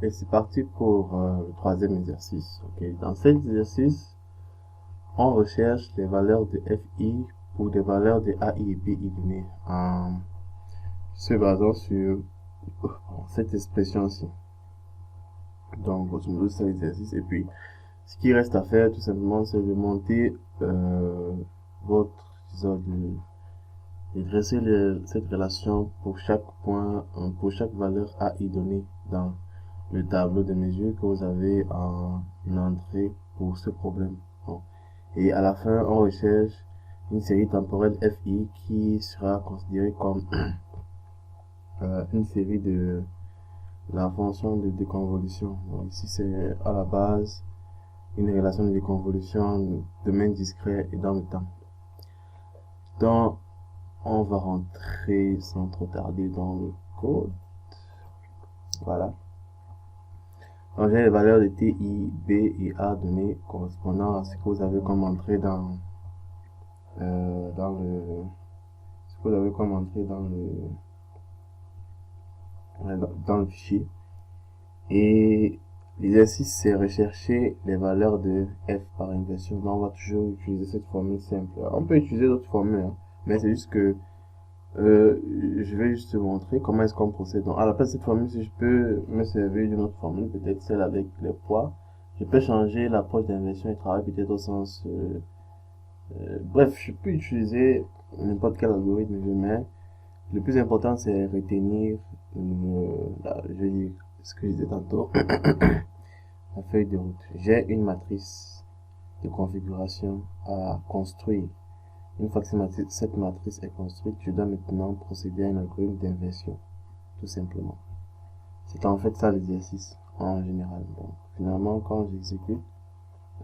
Et c'est parti pour le troisième exercice. Ok. Dans cet exercice, on recherche les valeurs de FI pour des valeurs de AI et BI données en se basant sur cette expression-ci. Donc, grosso modo, c'est l'exercice. Et puis, ce qui reste à faire, tout simplement, c'est de monter votre, disons, de dresser cette relation pour chaque point, pour chaque valeur AI donnée dans le tableau de mesure que vous avez en entrée pour ce problème. Bon. Et à la fin, on recherche une série temporelle FI qui sera considérée comme une série de la fonction de déconvolution. Donc ici, c'est à la base une relation de déconvolution de main discret et dans le temps. Donc, on va rentrer sans trop tarder dans le code. Voilà. Donc, j'ai les valeurs de T, I, B et A données correspondant à ce que vous avez comme entrée ce que vous avez comme entrée dans le fichier. Et l'exercice, c'est rechercher les valeurs de F par inversion. Donc, on va toujours utiliser cette formule simple. On peut utiliser d'autres formules, hein, mais c'est juste que je vais juste te montrer comment est-ce qu'on procède. Donc, à la place de cette formule, si je peux me servir d'une autre formule, peut-être celle avec les poids, je peux changer l'approche d'inversion et travailler peut-être au sens... bref, je peux utiliser n'importe quel algorithme je mets. Le plus important, c'est retenir, je vais dire ce que je disais tantôt, la feuille de route. J'ai une matrice de configuration à construire. Une fois que cette matrice est construite, je dois maintenant procéder à un algorithme d'inversion, tout simplement. C'est en fait ça l'exercice, en général. Donc, finalement, quand j'exécute,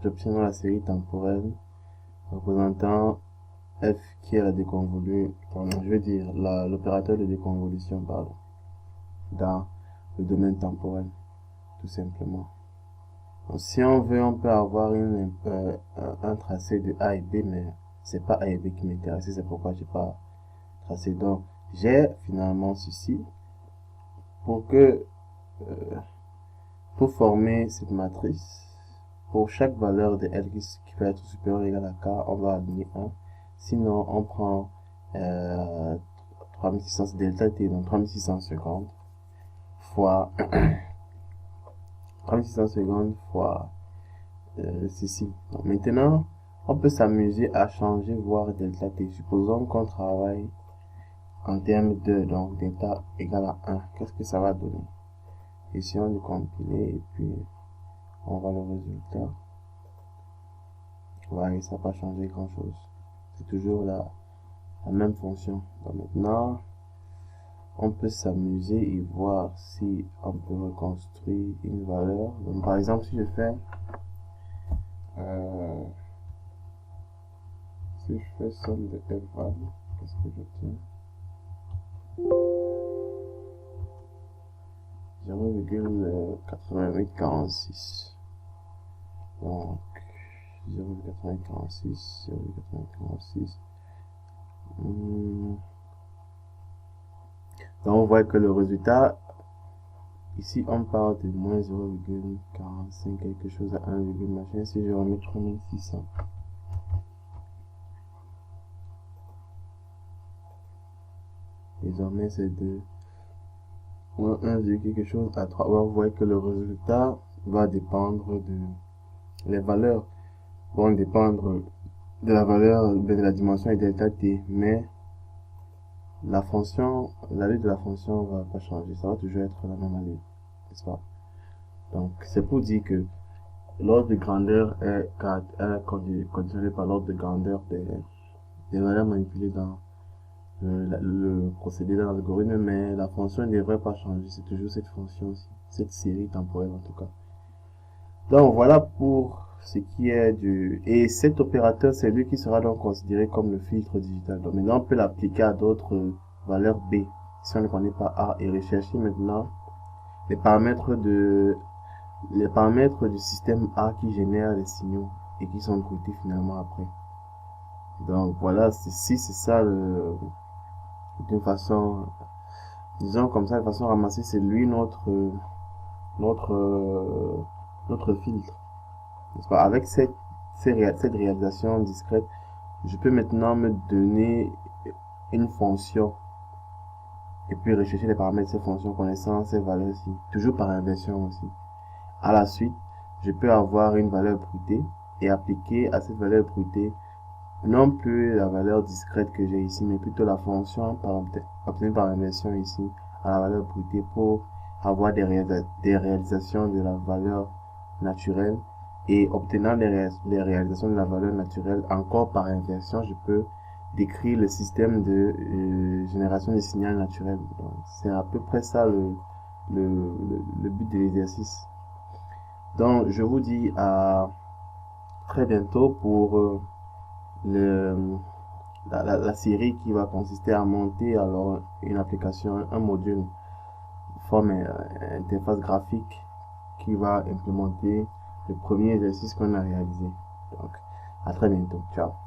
j'obtiens la série temporelle représentant F qui est la déconvolue, je veux dire l'opérateur de déconvolution, pardon, dans le domaine temporel, tout simplement. Donc, si on veut, on peut avoir un tracé de A et B, mais c'est pas A et B qui m'intéresse, c'est pourquoi j'ai pas tracé. Donc, j'ai finalement ceci pour que, pour former cette matrice, pour chaque valeur de L qui peut être supérieure ou égale à K, on va aligner 1. Sinon, on prend 3600, delta T, donc 3650 fois 3650 fois ceci. Donc, maintenant, on peut s'amuser à changer, voir delta T. Supposons qu'on travaille en termes de, donc, delta égale à 1. Qu'est-ce que ça va donner? Essayons de compiler et puis on voit le résultat. Voilà, ça n'a pas changé grand chose. C'est toujours la même fonction. Donc maintenant, on peut s'amuser et voir si on peut reconstruire une valeur. Donc par exemple, si je fais somme de f value, qu'est-ce que j'obtiens? 0,8846. Donc 0,8846, 0,8846. Donc on voit que le résultat, ici on parle de moins 0,45 quelque chose à 1, machin. Si je remets 3600, désormais c'est de moins 1, quelque chose à 3. On voit que le résultat va dépendre de les valeurs vont dépendre de la valeur de la dimension et delta t, mais la fonction, l'allure de la fonction va pas changer, ça va toujours être la même allure, n'est-ce pas? Donc c'est pour dire que l'ordre de grandeur est conditionné par l'ordre de grandeur des valeurs manipulées dans le procédé dans l'algorithme, mais la fonction ne devrait pas changer, c'est toujours cette fonction-ci, cette série temporelle en tout cas. Donc voilà pour ce qui est du... Et cet opérateur, c'est lui qui sera donc considéré comme le filtre digital. Donc maintenant, on peut l'appliquer à d'autres valeurs B, si on ne connaît pas A, et rechercher maintenant les paramètres du système A qui génère les signaux et qui sont cotés finalement après. Donc voilà, c'est ça d'une façon, disons comme ça, de façon ramassée, c'est lui notre filtre. N'est-ce pas? Avec cette réalisation discrète, je peux maintenant me donner une fonction et puis rechercher les paramètres de cette fonction connaissant ces valeurs-ci, toujours par inversion aussi. À la suite, je peux avoir une valeur brutée et appliquer à cette valeur brutée non plus la valeur discrète que j'ai ici, mais plutôt la fonction obtenue par inversion ici à la valeur brutée pour avoir des réalisations de la valeur naturelle. Et obtenant les réalisations de la valeur naturelle encore par inversion, je peux décrire le système de génération de signal naturel. C'est à peu près ça le but de l'exercice. Donc je vous dis à très bientôt pour la série qui va consister à monter alors une application, un module forme interface graphique qui va implémenter le premier exercice qu'on a réalisé. Donc, à très bientôt. Ciao.